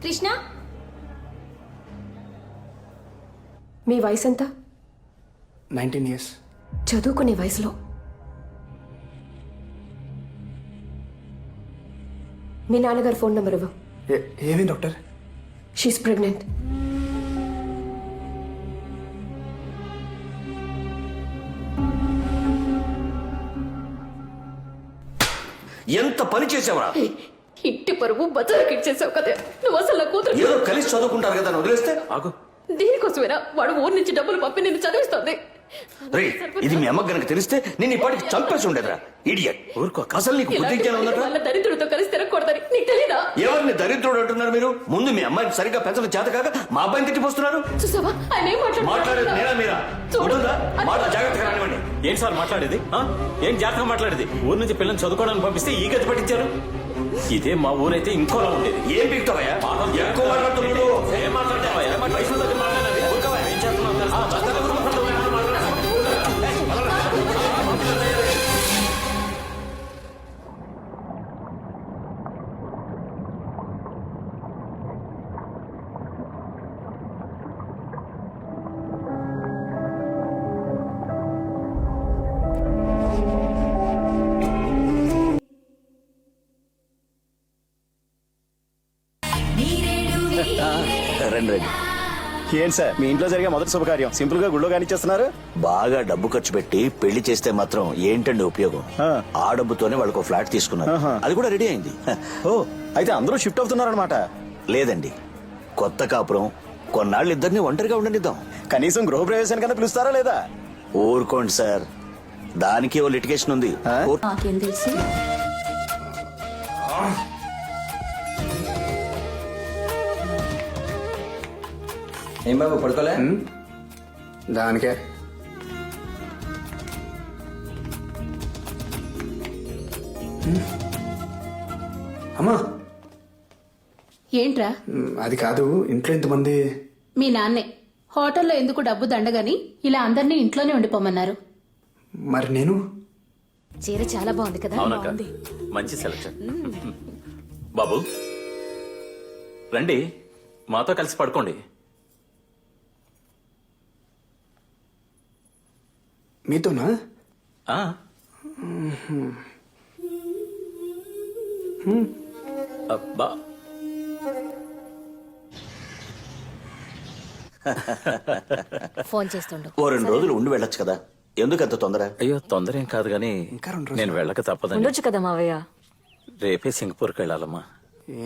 కృష్ణ మీ వయసు ఎంత? 19 years. చదువుకునే వయసులో మీ నాన్నగారు ఫోన్ నెంబర్ ఇవ్వు. ఏమేం డాక్టర్? She's pregnant. ఎంత పని చేసావరా? ఇంటి పరువు బజార్కి ఇచ్చేసావు కదా. నువ్వు అసలు నా కూతురు ఏదో కలిసి చదువుకుంటారు కదా వదిలేస్తే ఆగు. దీనికోసమేనా వాడు ఊరి నుంచి డబ్బులు పంపి నిన్ను చదివిస్తుంది? రే, ఇది మీ అమ్మకి గనక తెలిస్తే నేను ఇప్పటికి చంపేసి ఉండేదిరా. ఇడియట్. ఊరుకో. అసలు నీకు బుద్ధి జ్ఞానం ఉందట? వాళ్ళ దరిద్రుడితో కలిసి తిరగకూడదని నీకు తెలీదా? ఎవరిని దరిద్రుడు అంటున్నారు మీరు? ముందు మీ అమ్మాయిని సరిగ్గా పెంచడం చేత కాక మా అబ్బాయిని తిట్టిపోస్తున్నారు. చూసావా ఆయన ఏం మాట్లాడేది నేనా మీరా? ఉంటుందా? మాట జాగ్రత్తగా రానివ్వండి. ఏం సార్ మాట్లాడేది? ఏం జాగ్రత్తగా మాట్లాడేది? ఊరు నుంచి పిల్లల్ని చదువుకోవడానికి పంపిస్తే ఈ గతి పట్టించారు. ఇదే మా ఊరైతే ఇంకోలా ఉండేది. ఏం పీకుతావయ్యా? ఎక్కువ మాట్లాడుతున్నాడు. ఏం మాట్లాడతావయ్యా? వయసులో దగ్గర మాట్లాడాలి. ఊరుకోవయ్యా. ఏం చేస్తున్నావు తెలుసా? రండి. ఏంటి సార్ మీ ఇంట్లో జరిగే మొదటి శుభకార్యం సింపుల్ గా గుళ్ళో కానిచ్చేస్తున్నారు? బాగా డబ్బు ఖర్చు పెట్టి పెళ్లి చేస్తే మాత్రం ఏంటండి ఉపయోగం? ఆ డబ్బుతోనే వాళ్ళకు ఫ్లాట్ తీసుకున్నారు. అది కూడా రెడీ అయింది. ఓ అయితే అందరూ షిఫ్ట్ అవుతున్నారనమాట. లేదండి, కొత్త కాపురం కొన్నాళ్ళు ఇద్దరిని ఒంటరిగా ఉండనిద్దాం. కనీసం గృహప్రవేశానికన్నా పిలుస్తారా లేదా? ఊరుకోండి సార్, దానికి ఓ లిటిగేషన్ ఉంది. నాకేం తెలుసు. ఏం బాబు పడుకోలే? దానికే అమ్మా. ఏంట్రా? అది కాదు, ఇంట్లో ఎంతమంది? మీ నాన్నే హోటల్లో ఎందుకు డబ్బు దండగని ఇలా అందరినీ ఇంట్లోనే ఉండిపోమన్నారు. మరి నేను? చీర చాలా బాగుంది కదా. అవునక్క, మంచి సెలక్షన్. బాబు రండి, మాతో కలిసి పడుకోండి. మీతోనా? అబ్బా, ఫోన్ చేస్తుండు. ఓ 2 రోజులు ఉండి వెళ్ళొచ్చు కదా, ఎందుకు అంత తొందర? అయ్యో తొందర ఏం కాదు గానీ నేను వెళ్ళక తప్పదండి. ఉండొచ్చు కదా మావయ్య. రేపే సింగపూర్కి వెళ్ళాలమ్మా.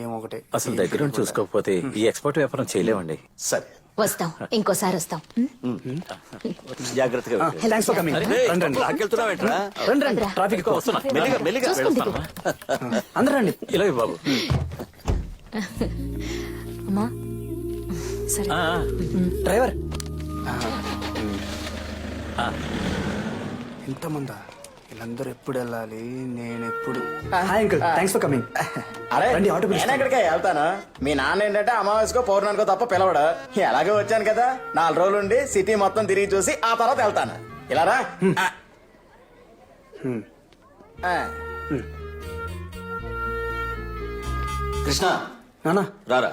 ఏమొకటి అసలు దగ్గర చూసుకోకపోతే ఈ ఎక్స్పోర్ట్ వ్యాపారం చేయలేమండి. సరే వస్తాం, ఇంకోసారి వస్తాం. జాగ్రత్తగా వెళ్ళు. Thanks for coming. రండి లాక్కెళ్తున్నావేంట్రా? రండి. ట్రాఫిక్ వస్తున్నా. మెల్లిగా మెల్లిగా. అందరూ రండి. ఇలా బాబు. అమ్మా సరే. డ్రైవర్ ఇంతమందా? వీళ్ళందరూ ఎప్పుడు వెళ్ళాలి, నేను ఎప్పుడు? Hi uncle, thanks for coming. అరే రండి, ఆటో నేను ఎక్కడికే వెళ్తాను. మీ నాన్న ఏంటంటే అమావాస్యకో పౌర్ణానికో తప్ప పిలవడు. ఎలాగో వచ్చాను కదా, 4 రోజులు ఉండి సిటీ మొత్తం తిరిగి చూసి ఆ తర్వాత వెళ్తాను. ఇలా రా. కృష్ణ నానా రారా.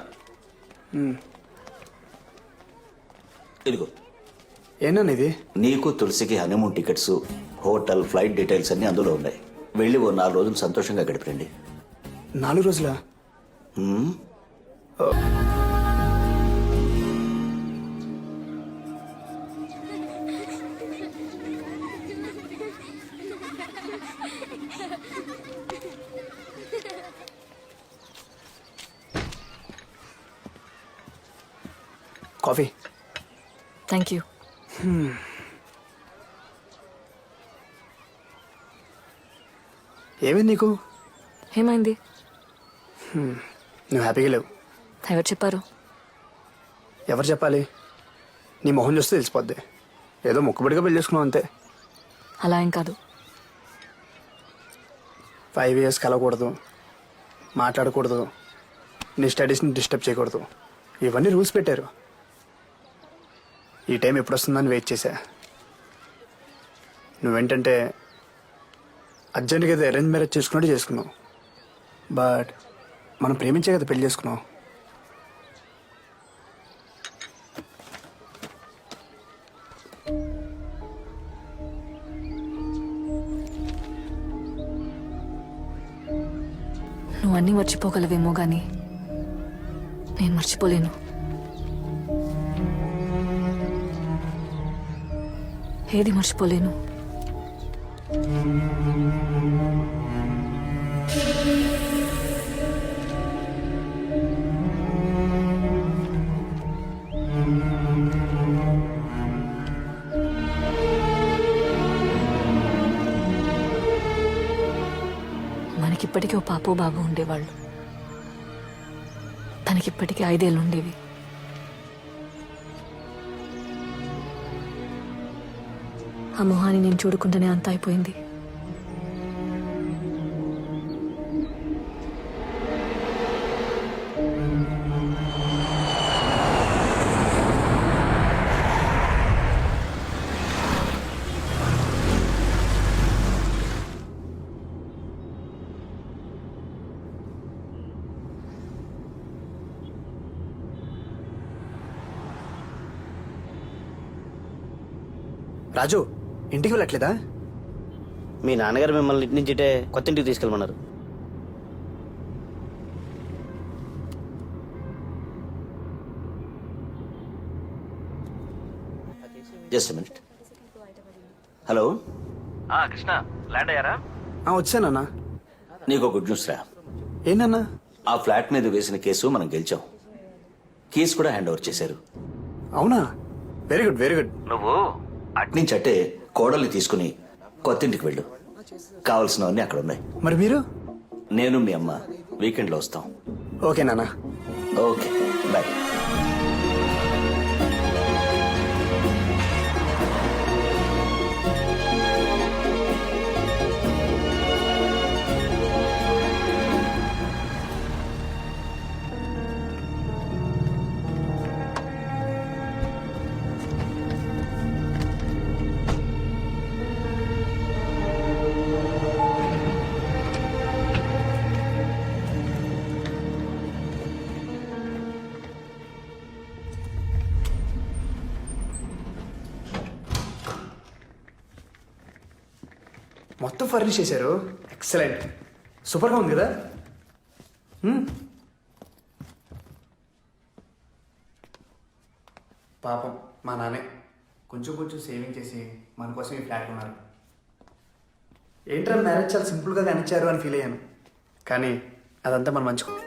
ఇదిగో ఏనా ఇది? నీకు తులసికి honeymoon tickets, hotel, flight details అన్ని అందులో ఉన్నాయి. వెళ్ళి ఓ 4 రోజులు సంతోషంగా గడిపండి. 4 రోజులా? కాఫీ. Thank you. ఏమైంది నీకు? ఏమైంది? నువ్వు హ్యాపీగా లేవు. ఎవరు చెప్పారు? ఎవరు చెప్పాలి? నీ మొహం చూస్తే తెలిసిపోద్ది. ఏదో మొక్కుబడిగా పెళ్లి చేసుకున్నావు అంతే. అలా ఏం కాదు. 5 years కలవకూడదు, మాట్లాడకూడదు, నీ స్టడీస్ని డిస్టర్బ్ చేయకూడదు, ఇవన్నీ రూల్స్ పెట్టారు. ఈ టైం ఎప్పుడు వస్తుందని వెయిట్ చేశా. నువ్వేంటంటే అర్జెంట్గా ఏదో అరేంజ్ మ్యారేజ్ చేసుకున్నావు. బట్ మనం ప్రేమించే కదా పెళ్లి చేసుకున్నావు. నువ్వు అన్నీ మర్చిపోగలవేమో గాని నేను మర్చిపోలేను. ఏది మర్చిపోలేను. మనకిప్పటికీ ఓ పాపో బాబు ఉండేవాళ్ళు. తనకిప్పటికీ 5 ఏళ్ళు ఉండేవి. ఆ మొహాన్ని నేను చూడకుండానే అంత అయిపోయింది. రాజు, ఇంటికి వెళ్ళట్లేదా? మీ నాన్నగారు మిమ్మల్ని ఇంటి నుంచి కొత్త ఇంటికి తీసుకెళ్ళమన్నారు. Just minute. Hello Krishna land అయ్యారా? వచ్చానన్నా. నీకు గుడ్ న్యూస్ రా. ఏంటన్నా? ఆ ఫ్లాట్ మీద వేసిన కేసు మనం గెలిచాం. కేసు కూడా హ్యాండ్ ఓవర్ చేశారు. అవునా? Very good, very good. నువ్వు అట్నుంచి అట్టే కోడల్ని తీసుకుని కొత్తింటికి వెళ్ళు. కావలసినవన్నీ అక్కడ ఉన్నాయి. మరి మీరు? నేను మీ అమ్మ వీకెండ్లో వస్తాం. ఓకే నాన్న. Okay, bye. మొత్తం ఫర్నిష్ చేశారు. ఎక్సలెంట్, సూపర్గా ఉంది కదా. పాపం మా నాన్నే కొంచెం కొంచెం సేవింగ్ చేసి మన కోసం ఈ ఫ్లాట్ ఉన్నారు. ఏంట్రా మ్యారేజ్ చాలా సింపుల్గా కానిచ్చారు అని ఫీల్ అయ్యాను. కానీ అదంతా మన మంచుకో.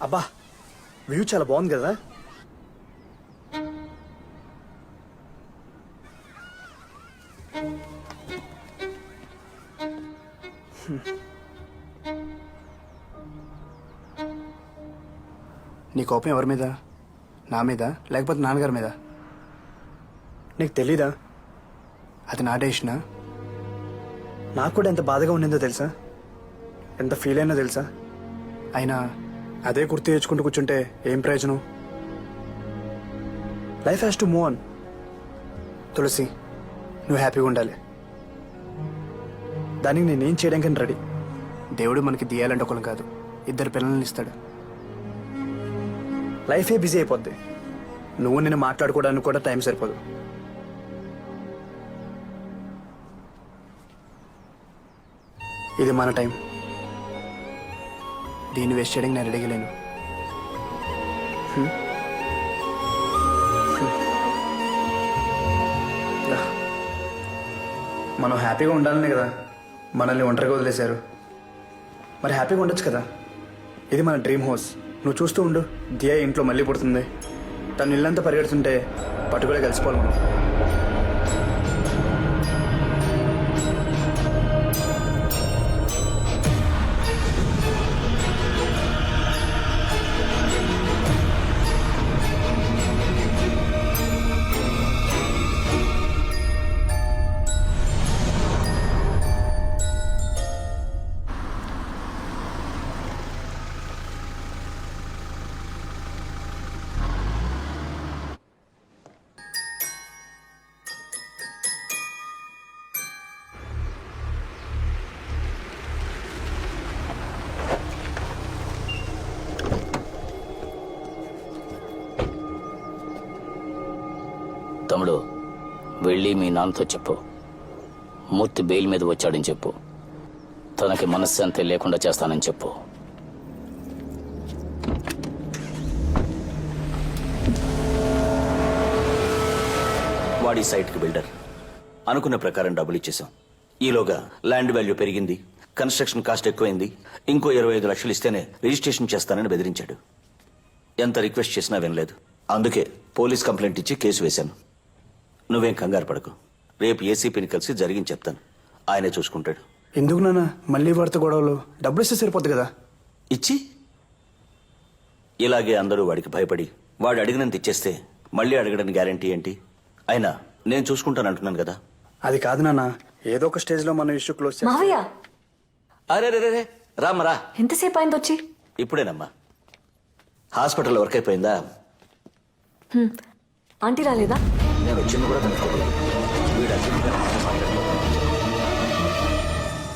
అబ్బా, వ్యూ చాలా బాగుంది కదా. నీ కోపం ఎవరి మీద? నా మీద లేకపోతే నాన్నగారి మీద? నీకు తెలీదా అది నా డెసిషనా? నాకు కూడా ఎంత బాధగా ఉండిందో తెలుసా, ఎంత ఫీల్ అయినా తెలుసా. అయినా అదే గుర్తు తెచ్చుకుంటూ కూర్చుంటే ఏం ప్రయోజనం? Life has to move on. Tulasi, నువ్వు హ్యాపీగా ఉండాలి. దానికి నేనేం చేయడానికి రెడీ. దేవుడు మనకి దియాలంటే ఒకరు కాదు, 2 పిల్లల్ని ఇస్తాడు. లైఫే బిజీ అయిపోద్ది. నువ్వు నేను మాట్లాడుకోవడానికి కూడా టైం సరిపోదు. ఇది మన టైం. దీన్ని వేస్ట్ చేయడానికి నేను రెడీగా లేను. మనం హ్యాపీగా ఉండాలనే కదా మనల్ని ఒంటరిగా వదిలేశారు. మరి హ్యాపీగా ఉండొచ్చు కదా. ఇది మన డ్రీమ్ హౌస్. నువ్వు చూస్తూ ఉండు, దియా ఇంట్లో మళ్ళీ పుడుతుంది. తను ఇల్లంతా పరిగెడుతుంటే పట్టుకునే కలిసిపోవాలి మనం. తమ్ముడు వెళ్ళి మీ నాన్నతో చెప్పు మూర్తి బెయిల్ మీద వచ్చాడని చెప్పు. తనకి మనశ్శాంతి లేకుండా చేస్తానని చెప్పు. వాడి సైట్కి బిల్డర్. అనుకున్న ప్రకారం డబ్బులు ఇచ్చేసాం. ఈలోగా ల్యాండ్ వాల్యూ పెరిగింది, కన్స్ట్రక్షన్ కాస్ట్ ఎక్కువైంది. ఇంకో 25 లక్షలు ఇస్తేనే రిజిస్ట్రేషన్ చేస్తానని బెదిరించాడు. ఎంత రిక్వెస్ట్ చేసినా వినలేదు. అందుకే పోలీస్ కంప్లైంట్ ఇచ్చి కేసు వేశాను. నువ్వేం కంగారు పడకు. రేపు ఏసీపీని కలిసి జరిగింది చెప్తాను. ఆయనే చూసుకుంటాడు. ఎందుకు నాన్న మళ్ళీ వాడితో గొడవలు? డబ్బులు ఇస్తే సరిపోద్ది కదా. ఇచ్చి ఇలాగే అందరూ వాడికి భయపడి వాడు అడిగినంత ఇచ్చేస్తే మళ్ళీ అడగడానికి గ్యారంటీ ఏంటి? అయినా నేను చూసుకుంటాను అంటున్నాను కదా. అది కాదు నాన్న, ఏదో ఒక స్టేజ్ లో మనం ఇష్యూ క్లోజ్ చేస్తాం. మావయ్య అరే రే రే రామ్మరా. ఎంతసేపు అయింది వచ్చి? ఇప్పుడేనమ్మా. హాస్పిటల్ వర్క్ అయిపోయిందా? ఆంటీ రాలేదా? నేను వచ్చింది కూడా కనుక్కోలేదు. వీడు అర్జెంట్గా నాతో మాట్లాడాడు.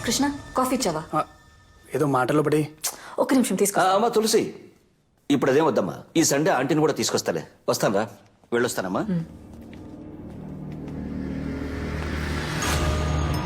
కృష్ణ కాఫీ ఇచ్చావా? ఆ, ఏదో మాటలో పడి. ఒక్క నిమిషం తీసుకో. అమ్మా తులసి, ఇప్పుడు అదేం వద్దమ్మా. ఈ సండే ఆంటీని కూడా తీసుకొస్తాలే. వస్తాను రా, వెళ్ళొస్తానమ్మా.